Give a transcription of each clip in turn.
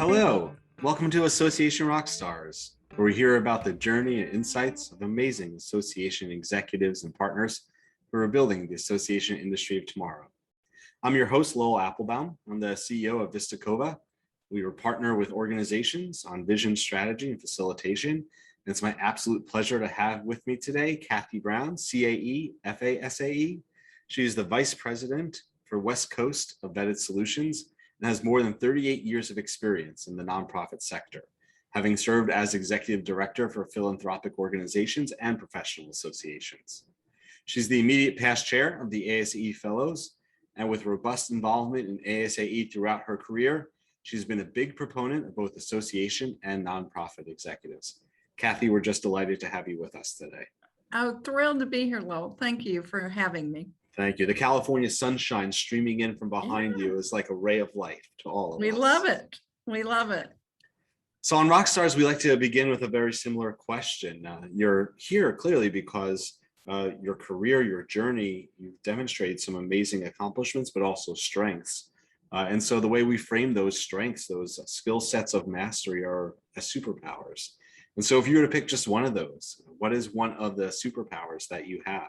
Hello, welcome to Association Rockstars, where we hear about the journey and insights of amazing association executives and partners who are building the association industry of tomorrow. I'm your host, Lowell Aplebaum. I'm the CEO of Vista Cova. We partner with organizations on vision, strategy, and facilitation. And it's my absolute pleasure to have with me today, Cathy Brown, CAE, FASAE. She is the Vice President for West Coast of Vetted Solutions and has more than 38 years of experience in the nonprofit sector, having served as Executive Director for philanthropic organizations and professional associations. She's the immediate past chair of the ASAE Fellows, and with robust involvement in ASAE throughout her career, she's been a big proponent of both association and nonprofit executives. Cathy, we're just delighted to have you with us today. Oh, thrilled to be here, Lowell. Thank you for having me. Thank you. The California sunshine streaming in from behind you is like a ray of light to all of us. We love it. We love it. So on Rockstars, we like to begin with a very similar question. You're here clearly because your career, your journey, you've demonstrated some amazing accomplishments, but also strengths. And so the way we frame those strengths, those skill sets of mastery are as superpowers. And so if you were to pick just one of those, what is one of the superpowers that you have?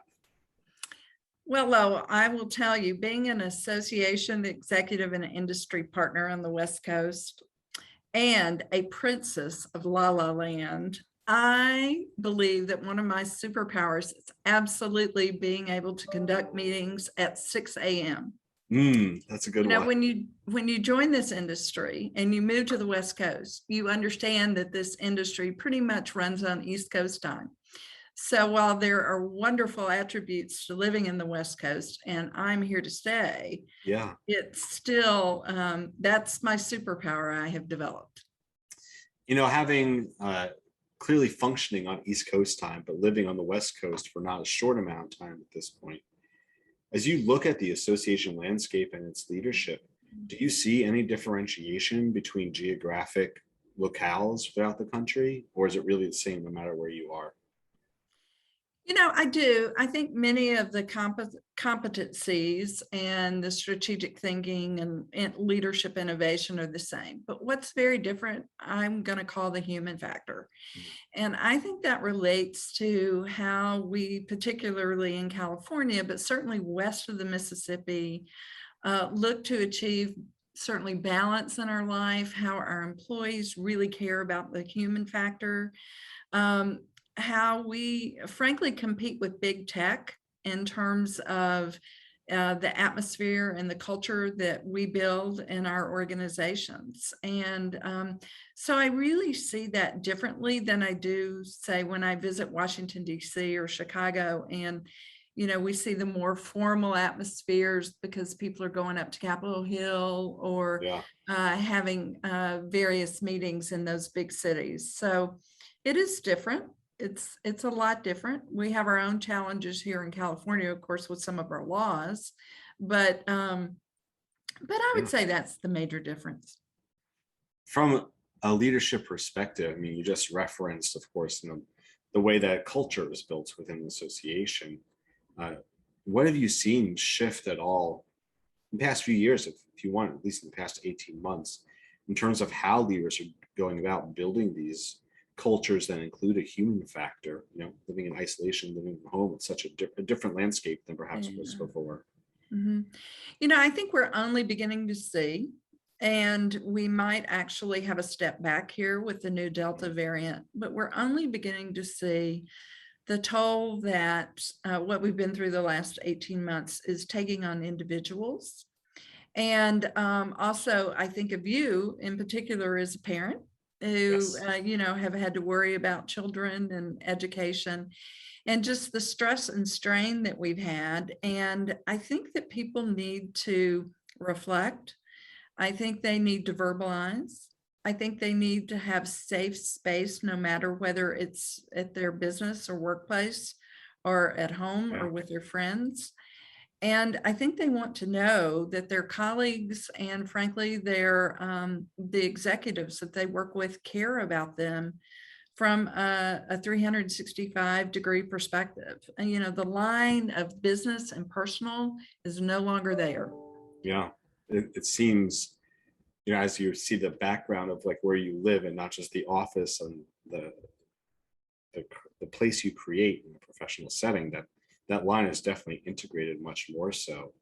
Well, Lowell, I will tell you, being an association executive and an industry partner on the West Coast and a princess of La La Land, I believe that one of my superpowers is absolutely being able to conduct meetings at 6 a.m. That's a good one. You know, when you join this industry and you move to the West Coast, you understand that this industry pretty much runs on East Coast time. So while there are wonderful attributes to living in the West Coast, and I'm here to stay, it's still, that's my superpower I have developed. You know, having clearly functioning on East Coast time, but living on the West Coast for not a short amount of time at this point, as you look at the association landscape and its leadership, do you see any differentiation between geographic locales throughout the country, or is it really the same no matter where you are? You know, I do. I think many of the competencies and the strategic thinking and leadership innovation are the same. But what's very different, I'm going to call the human factor. And I think that relates to how we, particularly in California, but certainly west of the Mississippi, look to achieve certainly balance in our life, how our employees really care about the human factor. How we frankly compete with big tech in terms of the atmosphere and the culture that we build in our organizations. And so I really see that differently than I do, say, when I visit Washington, D.C. or Chicago. And, you know, we see the more formal atmospheres because people are going up to Capitol Hill or having various meetings in those big cities. So it is different. It's a lot different. We have our own challenges here in California, of course, with some of our laws, but I would say that's the major difference. From a leadership perspective, I mean, you just referenced, of course, you know, the way that culture is built within the association. What have you seen shift at all in the past few years, if you want, at least in the past 18 months, in terms of how leaders are going about building these cultures that include a human factor, you know, living in isolation, living at home, it's such a different landscape than perhaps it was before. You know, I think we're only beginning to see, and we might actually have a step back here with the new Delta variant, but we're only beginning to see the toll that what we've been through the last 18 months is taking on individuals. And also, I think of you in particular as a parent who, you know, have had to worry about children and education and just the stress and strain that we've had. And I think that people need to reflect. I think they need to verbalize. I think they need to have safe space, no matter whether it's at their business or workplace or at home or with their friends. And I think they want to know that their colleagues and frankly, the executives that they work with care about them from a 365-degree perspective. And, you know, the line of business and personal is no longer there. Yeah, it seems as you see the background of like where you live and not just the office and the, the place you create in a professional setting, that line is definitely integrated much more so.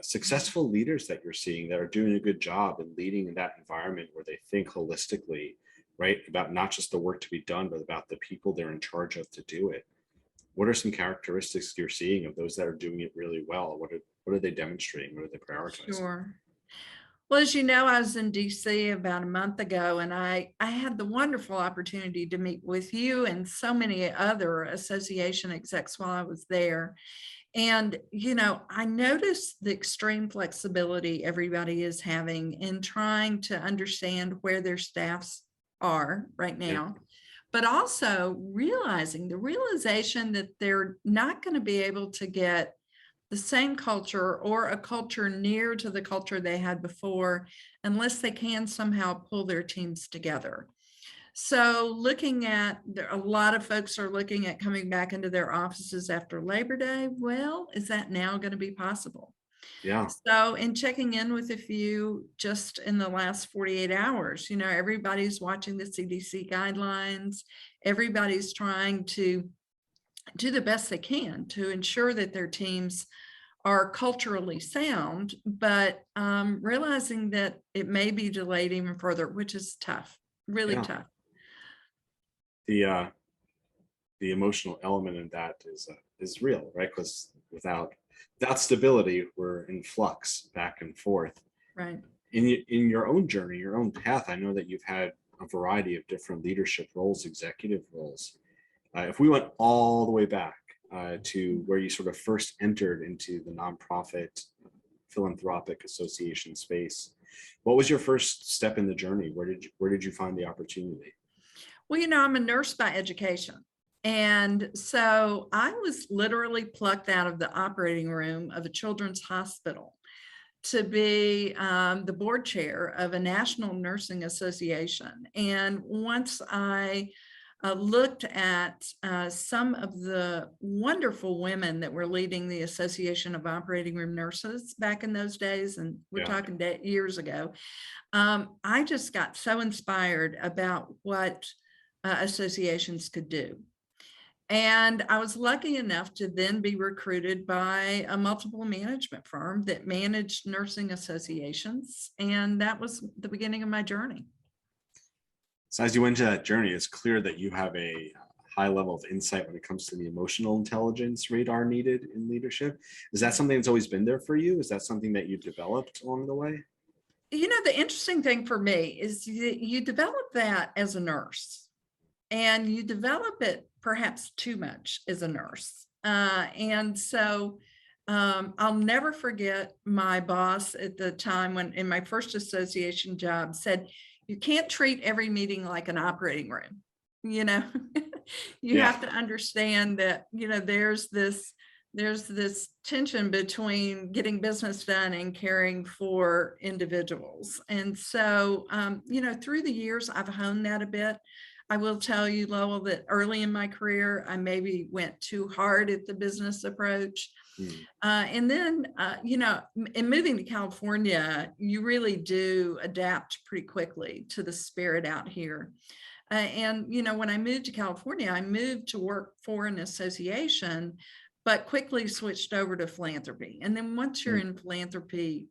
Successful leaders that you're seeing that are doing a good job in leading in that environment where they think holistically, right, about not just the work to be done, but about the people they're in charge of to do it. What are some characteristics you're seeing of those that are doing it really well? What are they demonstrating? What are they prioritizing? Sure. Well, as you know, I was in DC about a month ago, and I had the wonderful opportunity to meet with you and so many other association execs while I was there. And, I noticed the extreme flexibility everybody is having in trying to understand where their staffs are right now, but also realizing the realization that they're not going to be able to get the same culture or a culture near to the culture they had before unless they can somehow pull their teams together. So looking at, a lot of folks are looking at coming back into their offices after Labor Day. Well, is that now going to be possible? Yeah. So in checking in with a few just in the last 48 hours, everybody's watching the CDC guidelines. Everybody's trying to do the best they can to ensure that their teams are culturally sound, but realizing that it may be delayed even further, which is tough, really tough. The emotional element in that is real, right? Because without stability, we're in flux back and forth. Right. In your own journey, your own path, I know that you've had a variety of different leadership roles, executive roles. If we went all the way back to where you sort of first entered into the nonprofit philanthropic association space, what was your first step in the journey? Where did you find the opportunity? Well, I'm a nurse by education. And so I was literally plucked out of the operating room of a children's hospital to be the board chair of a national nursing association. And once I looked at some of the wonderful women that were leading the Association of Operating Room Nurses back in those days, and we're talking years ago, I just got so inspired about what associations could do. And I was lucky enough to then be recruited by a multiple management firm that managed nursing associations. And that was the beginning of my journey. So as you went into that journey, it's clear that you have a high level of insight when it comes to the emotional intelligence radar needed in leadership. Is that something that's always been there for you? Is that something that you developed along the way? The interesting thing for me is you develop that as a nurse, and you develop it perhaps too much as a nurse. And so I'll never forget my boss at the time when in my first association job said, you can't treat every meeting like an operating room. You have to understand that, there's this tension between getting business done and caring for individuals. And so, through the years, I've honed that a bit. I will tell you, Lowell, that early in my career, I maybe went too hard at the business approach. And then, in moving to California, you really do adapt pretty quickly to the spirit out here. And when I moved to California, I moved to work for an association, but quickly switched over to philanthropy. And then once you're in philanthropy,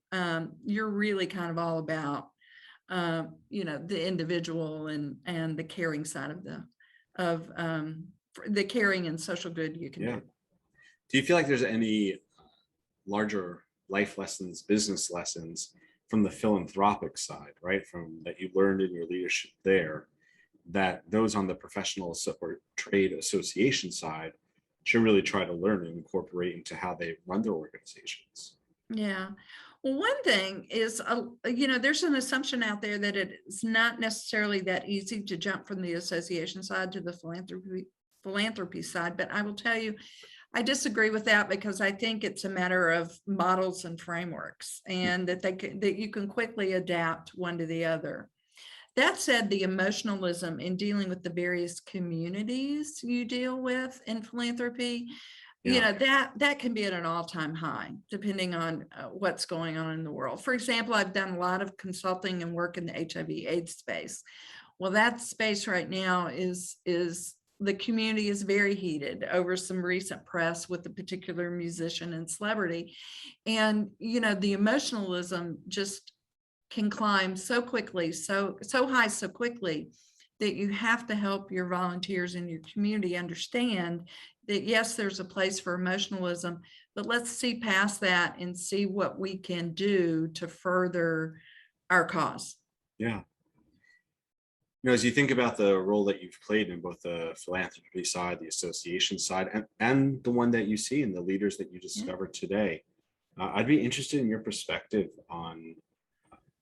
you're really kind of all about the individual and the caring side of the caring and social good you can do. Do you feel like there's any larger life lessons, business lessons from the philanthropic side, right? From that you learned in your leadership there, that those on the professional or trade association side should really try to learn and incorporate into how they run their organizations? Yeah. Well, one thing is, there's an assumption out there that it's not necessarily that easy to jump from the association side to the philanthropy side. But I will tell you, I disagree with that, because I think it's a matter of models and frameworks, and that you can quickly adapt one to the other. That said, the emotionalism in dealing with the various communities you deal with in philanthropy you Yeah. know, that can be at an all-time high, depending on what's going on in the world. For example, I've done a lot of consulting and work in the HIV/AIDS space. Well, that space right now is the community is very heated over some recent press with a particular musician and celebrity. And, you know, the emotionalism just can climb so quickly, so high so quickly, that you have to help your volunteers in your community understand that, yes, there's a place for emotionalism, but let's see past that and see what we can do to further our cause. Yeah. You know, as you think about the role that you've played in both the philanthropy side, the association side, and the one that you see in the leaders that you discovered today, I'd be interested in your perspective on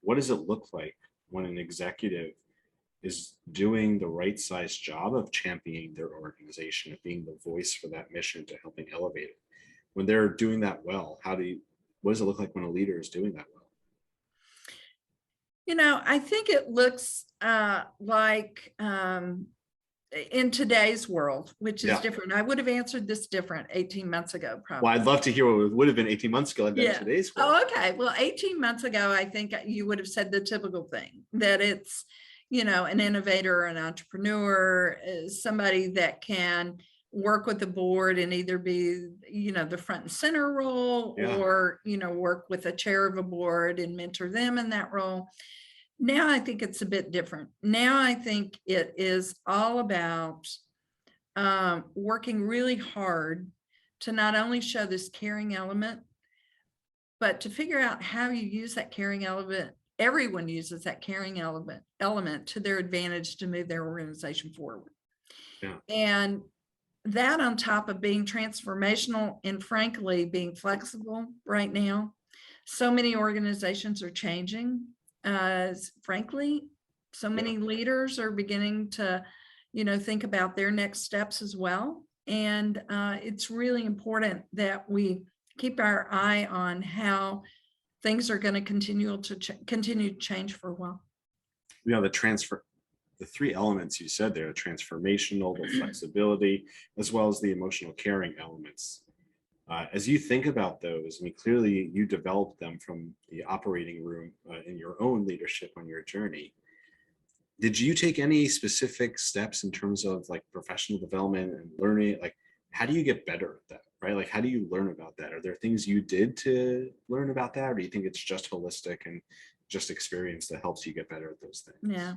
what does it look like when an executive is doing the right size job of championing their organization, of being the voice for that mission to helping elevate it. When they're doing that well, what does it look like when a leader is doing that well? You know, I think it looks like in today's world, which is Yeah. different. I would have answered this different 18 months ago, probably. Well, I'd love to hear what it would have been 18 months ago and then today's world. Oh, okay. Well, 18 months ago, I think you would have said the typical thing, that it's, you know, an innovator, an entrepreneur, somebody that can work with the board and either be, you know, the front and center role, Yeah. or, you know, work with a chair of a board and mentor them in that role. Now I think it's a bit different. Now I think it is all about working really hard to not only show this caring element, but to figure out how you use that caring element. Everyone uses that caring element to their advantage to move their organization forward. Yeah. And that, on top of being transformational and frankly being flexible right now, so many organizations are changing. Frankly, so many leaders are beginning to, you know, think about their next steps as well. And it's really important that we keep our eye on how things are going to continue to change for a while. You know, the three elements you said there, transformational, the flexibility, as well as the emotional caring elements. As you think about those, I mean, clearly you developed them from the operating room in your own leadership on your journey. Did you take any specific steps in terms of like professional development and learning? Like, how do you get better at that, right? Like, how do you learn about that? Are there things you did to learn about that? Or do you think it's just holistic and just experience that helps you get better at those things? Yeah.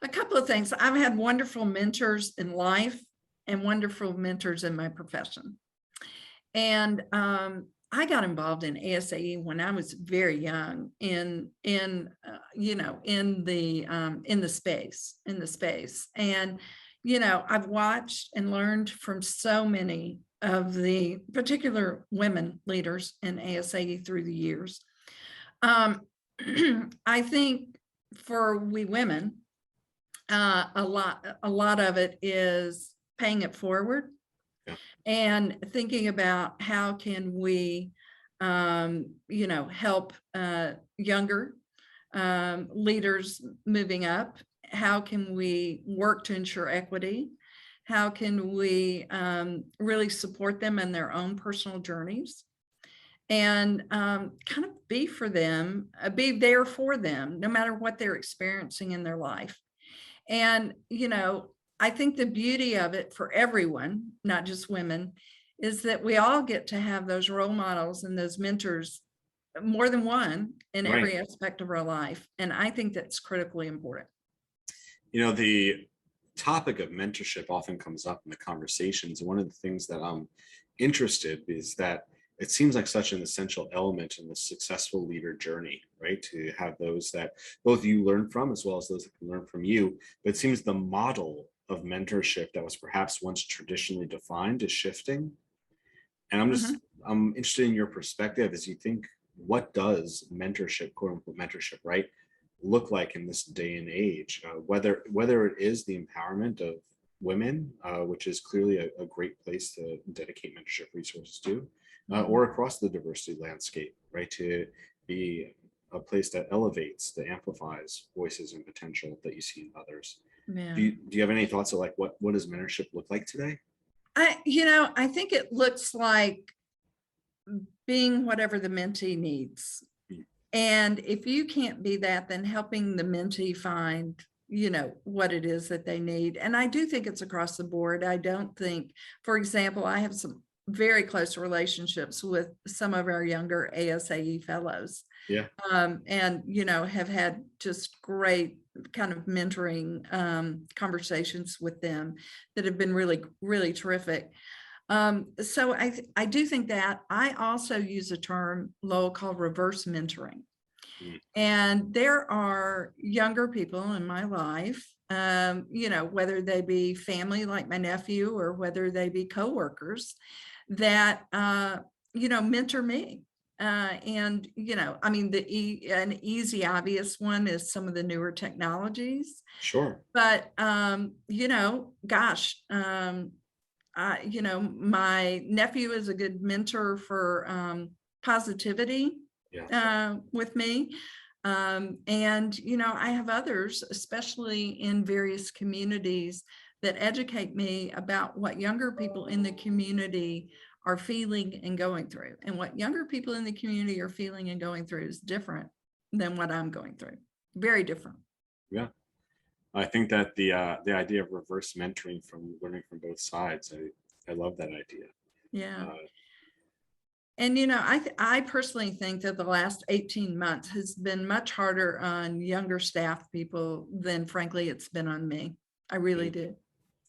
A couple of things. I've had wonderful mentors in life and wonderful mentors in my profession. And I got involved in ASAE when I was very young in the space. And, you know, I've watched and learned from so many of the particular women leaders in ASAE through the years. I think for we women, a lot of it is paying it forward. Yeah. And thinking about how can we, help younger leaders moving up? How can we work to ensure equity? How can we really support them in their own personal journeys? And kind of be for them, be there for them, no matter what they're experiencing in their life. And, you know, I think the beauty of it for everyone, not just women, is that we all get to have those role models and those mentors, more than one, in every aspect of our life. And I think that's critically important. You know, the topic of mentorship often comes up in the conversations. One of the things that I'm interested is that it seems like such an essential element in the successful leader journey, right? To have those that both you learn from as well as those that can learn from you. But it seems the model of mentorship that was perhaps once traditionally defined is shifting. And I'm interested in your perspective as you think, what does mentorship, quote unquote mentorship, right, look like in this day and age? Whether it is the empowerment of women, which is clearly a great place to dedicate mentorship resources to, or across the diversity landscape, right, to be a place that elevates, that amplifies voices and potential that you see in others. Yeah. Do you have any thoughts of like what does mentorship look like today? I think it looks like being whatever the mentee needs. Mm. And if you can't be that, then helping the mentee find, what it is that they need. And I do think it's across the board. I don't think, for example, I have some very close relationships with some of our younger ASAE fellows. Yeah. And, have had just great kind of mentoring conversations with them that have been really, really terrific. So I do think that. I also use a term Lowell called reverse mentoring. Mm. And there are younger people in my life, whether they be family like my nephew or whether they be coworkers that, mentor me. And, I mean, an easy, obvious one is some of the newer technologies. Sure. But, gosh, my nephew is a good mentor for positivity with me. And, I have others, especially in various communities, that educate me about what younger people in the community are feeling and going through. And what younger people in the community are feeling and going through is different than what I'm going through. Very different. Yeah. I think that the idea of reverse mentoring from learning from both sides, I love that idea. Yeah. And, I personally think that the last 18 months has been much harder on younger staff people than, frankly, it's been on me. I really do.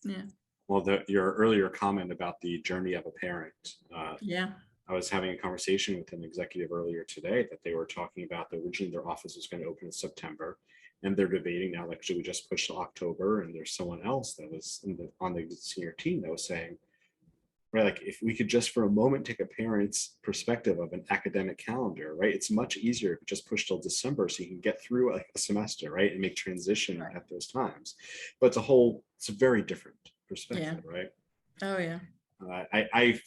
Yeah. Well, your earlier comment about the journey of a parent. Yeah. I was having a conversation with an executive earlier today that they were talking about that originally their office was going to open in September. And they're debating now, like, should we just push to October? And there's someone else that was on the senior team that was saying, right, like, if we could just for a moment take a parent's perspective of an academic calendar, right? It's much easier if you just push till December so you can get through a semester, right? And make transition at those times. But it's a very different perspective, right? Oh, yeah.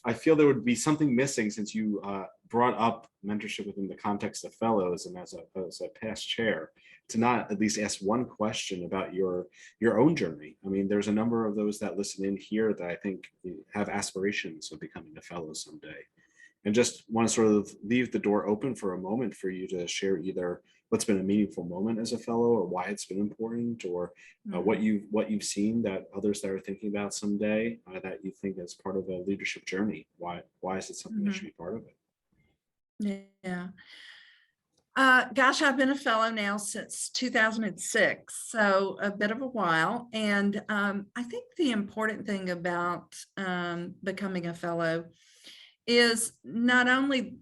I feel there would be something missing since you brought up mentorship within the context of fellows and as a past chair, to not at least ask one question about your own journey. I mean, there's a number of those that listen in here that I think have aspirations of becoming a fellow someday, and just want to sort of leave the door open for a moment for you to share either what's been a meaningful moment as a fellow or why it's been important, or what you've seen that others that are thinking about someday that you think is part of a leadership journey. Why is it something that should be part of it? Yeah. Gosh, I've been a fellow now since 2006, so a bit of a while. And I think the important thing about becoming a fellow is not only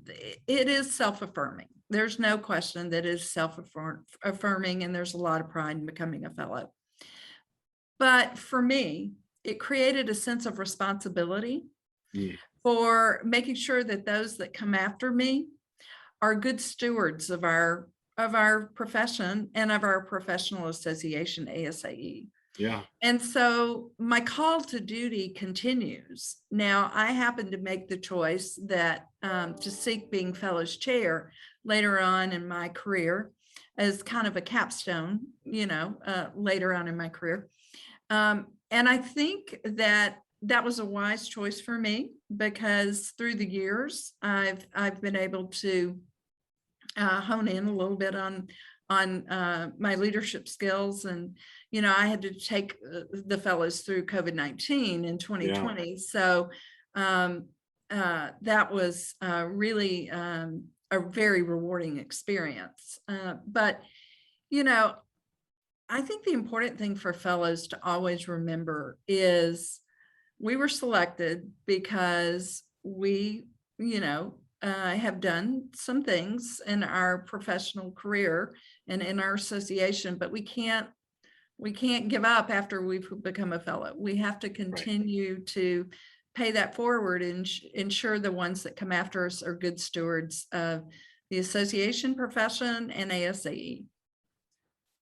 it is self-affirming. There's no question that it is self-affirming, and there's a lot of pride in becoming a fellow. But for me, it created a sense of responsibility for making sure that those that come after me are good stewards of our profession and of our professional association, ASAE. Yeah. And so my call to duty continues. Now, I happen to make the choice that to seek being fellows chair later on in my career as kind of a capstone, later on in my career. And I think that was a wise choice for me, because through the years, I've been able to hone in a little bit on my leadership skills. And, I had to take the fellows through COVID-19 in 2020. Yeah. So that was really a very rewarding experience. But, I think the important thing for fellows to always remember is we were selected because we, have done some things in our professional career and in our association, but we can't give up after we've become a fellow. We have to continue to pay that forward and ensure the ones that come after us are good stewards of the association, profession, and ASAE.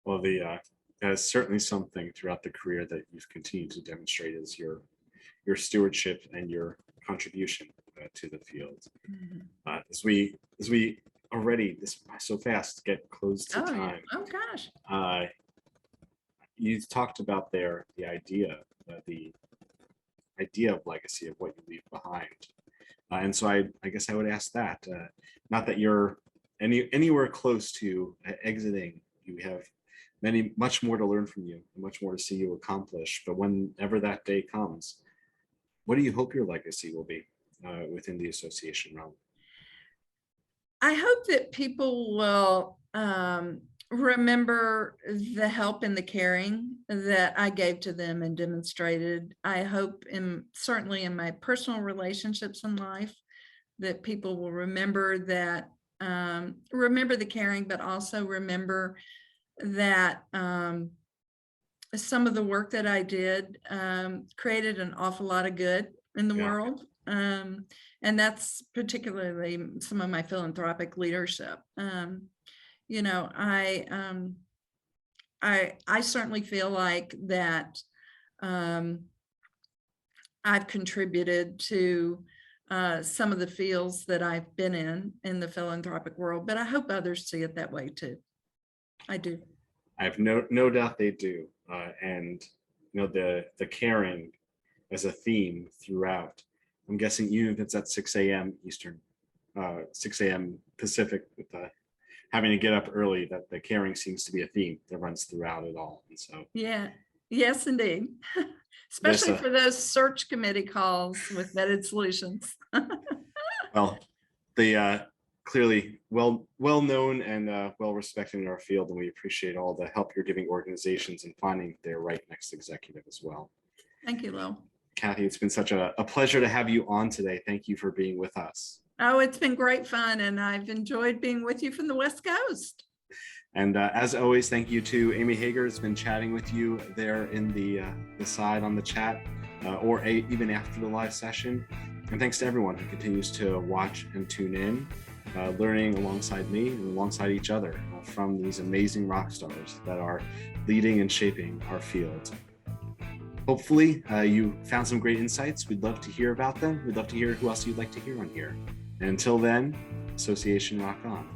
Well, that is certainly something throughout the career that you've continued to demonstrate is your stewardship and your contribution to the field. As we already so fast get close to time. Oh gosh. You talked about the idea, the idea of legacy, of what you leave behind. And so I guess I would ask that, not that you're anywhere close to exiting. You have much more to learn from you, and much more to see you accomplish. But whenever that day comes, what do you hope your legacy will be within the association realm? I hope that people will remember the help and the caring that I gave to them and demonstrated. I hope certainly in my personal relationships in life, that people will remember that, remember the caring, but also remember that some of the work that I did created an awful lot of good in the world. And that's particularly some of my philanthropic leadership. You know, I certainly feel like that I've contributed to some of the fields that I've been in the philanthropic world, but I hope others see it that way too. I do. I have no doubt they do. And you know, the caring as a theme throughout. I'm guessing even if it's at 6 a.m. Eastern, 6 a.m. Pacific, with having to get up early, that the caring seems to be a theme that runs throughout it all. And so, yeah, yes, indeed. Especially for those search committee calls with vetted solutions. Well, the clearly well known and well respected in our field, and we appreciate all the help you're giving organizations in finding their right next executive as well. Thank you, Lowell. Cathy, it's been such a pleasure to have you on today. Thank you for being with us. Oh, it's been great fun, and I've enjoyed being with you from the West Coast. And as always, thank you to Amy Hager, who's been chatting with you there in the side on the chat, or even after the live session. And thanks to everyone who continues to watch and tune in, learning alongside me and alongside each other from these amazing rock stars that are leading and shaping our field. Hopefully you found some great insights. We'd love to hear about them. We'd love to hear who else you'd like to hear on here. And until then, Association Rock On.